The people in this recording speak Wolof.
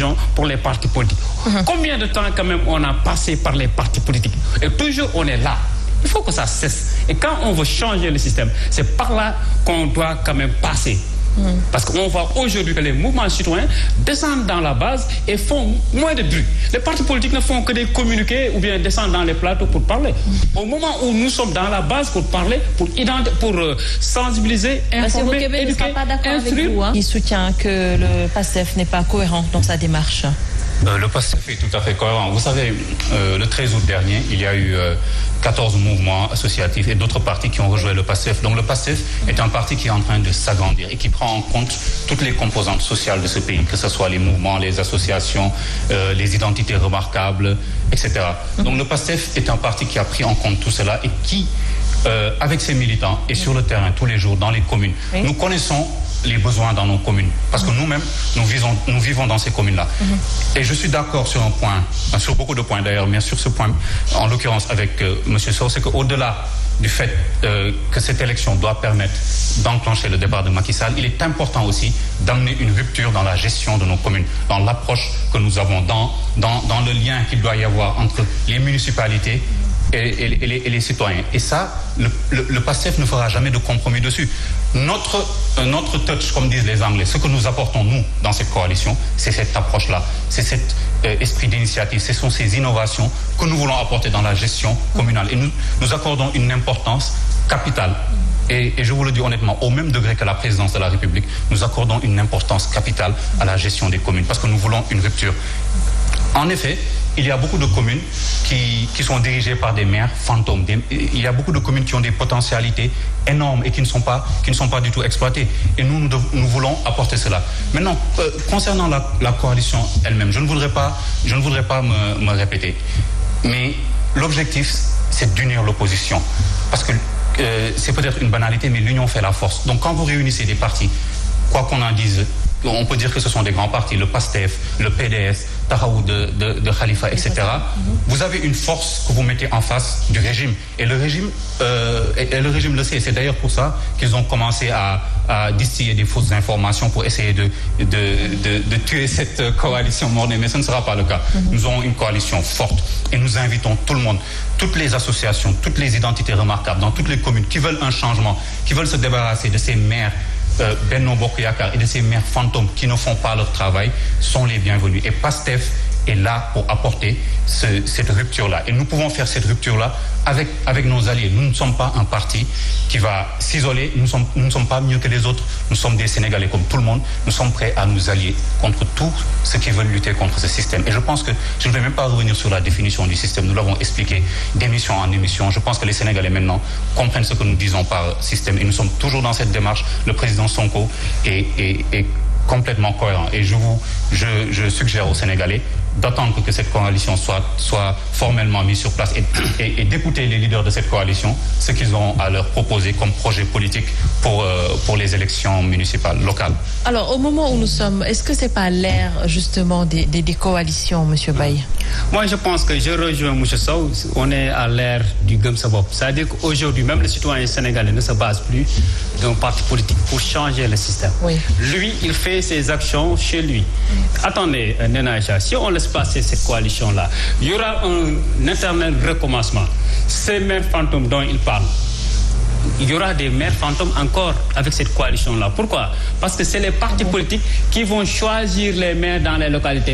d'illusion pour les partis politiques. Combien de temps quand même on a passé par les partis politiques et toujours on est là. Il faut que ça cesse. Et quand on veut changer le système, c'est par là qu'on doit quand même passer. Parce qu'on voit aujourd'hui que les mouvements citoyens descendent dans la base et font moins de bruit. Les partis politiques ne font que des communiqués ou bien descendent dans les plateaux pour parler. Au moment où nous sommes dans la base pour parler, pour sensibiliser, informer, éduquer, ne sera pas d'accord avec vous, hein. Il soutient que le PASTEF n'est pas cohérent dans sa démarche. Le PASTEF est tout à fait cohérent. Vous savez, le 13 août dernier, il y a eu 14 mouvements associatifs et d'autres partis qui ont rejoint le PASTEF. Donc le PASTEF est un parti qui est en train de s'agrandir et qui prend en compte toutes les composantes sociales de ce pays, que ce soit les mouvements, les associations, les identités remarquables, etc. Donc le PASTEF est un parti qui a pris en compte tout cela et qui, avec ses militants, est sur le terrain tous les jours dans les communes. Nous connaissons les besoins dans nos communes. Parce que nous-mêmes, nous vivons dans ces communes-là. Et je suis d'accord sur un point, sur beaucoup de points d'ailleurs, mais sur ce point, en l'occurrence avec M. Sow, c'est qu'au-delà du fait que cette élection doit permettre d'enclencher le départ de Macky Sall, il est important aussi d'amener une rupture dans la gestion de nos communes, dans l'approche que nous avons, dans le lien qu'il doit y avoir entre les municipalités et les citoyens. Et ça, le PASTEF ne fera jamais de compromis dessus. Notre touch, comme disent les Anglais, ce que nous apportons, nous, dans cette coalition, c'est cette approche-là, c'est cet esprit d'initiative, ce sont ces innovations que nous voulons apporter dans la gestion communale. Et nous accordons une importance capitale. Et je vous le dis honnêtement, au même degré que la présidence de la République, nous accordons une importance capitale à la gestion des communes, parce que nous voulons une rupture. En effet, il y a beaucoup de communes qui sont dirigées par des maires fantômes. Il y a beaucoup de communes qui ont des potentialités énormes et qui ne sont pas du tout exploitées. Et nous voulons apporter cela. Maintenant, concernant la coalition elle-même, je ne voudrais pas me répéter. Mais l'objectif, c'est d'unir l'opposition. Parce que c'est peut-être une banalité, mais l'union fait la force. Donc quand vous réunissez des partis, quoi qu'on en dise, on peut dire que ce sont des grands partis, le PASTEF, le PDS, Tahaou de Khalifa, etc. Vous avez une force que vous mettez en face du régime. Et le régime le sait. C'est d'ailleurs pour ça qu'ils ont commencé à distiller des fausses informations pour essayer de tuer cette coalition mordée. Mais ce ne sera pas le cas. Nous avons une coalition forte et nous invitons tout le monde, toutes les associations, toutes les identités remarquables dans toutes les communes qui veulent un changement, qui veulent se débarrasser de ces maires Benno Bokk Yakaar et de ces maires fantômes qui ne font pas leur travail sont les bienvenus. Et PASTEF est là pour apporter cette rupture-là. Et nous pouvons faire cette rupture-là avec nos alliés. Nous ne sommes pas un parti qui va s'isoler. Nous ne sommes pas mieux que les autres. Nous sommes des Sénégalais comme tout le monde. Nous sommes prêts à nous allier contre tous ceux qui veulent lutter contre ce système. Et je pense que je ne vais même pas revenir sur la définition du système. Nous l'avons expliqué d'émission en émission. Je pense que les Sénégalais maintenant comprennent ce que nous disons par système. Et nous sommes toujours dans cette démarche. Le président Sonko est complètement cohérent. Et je suggère aux Sénégalais d'attendre que cette coalition soit formellement mise sur place et d'écouter les leaders de cette coalition, ce qu'ils ont à leur proposer comme projet politique pour les élections municipales, locales. Alors, au moment où nous sommes, est-ce que c'est pas l'ère justement des coalitions, M. Baye? Moi, je pense que je rejoins M. Sow. On est à l'ère du Gëm Sa Bopp. C'est-à-dire qu'aujourd'hui, même le citoyen sénégalais ne se base plus d'un parti politique pour changer le système. Oui. Lui, il fait ses actions chez lui. Attendez, Nena Aïcha, si on laisse passer cette coalition-là, il y aura un éternel recommencement. Ces maires fantômes dont il parle, il y aura des maires fantômes encore avec cette coalition-là. Pourquoi? Parce que c'est les partis politiques qui vont choisir les maires dans les localités.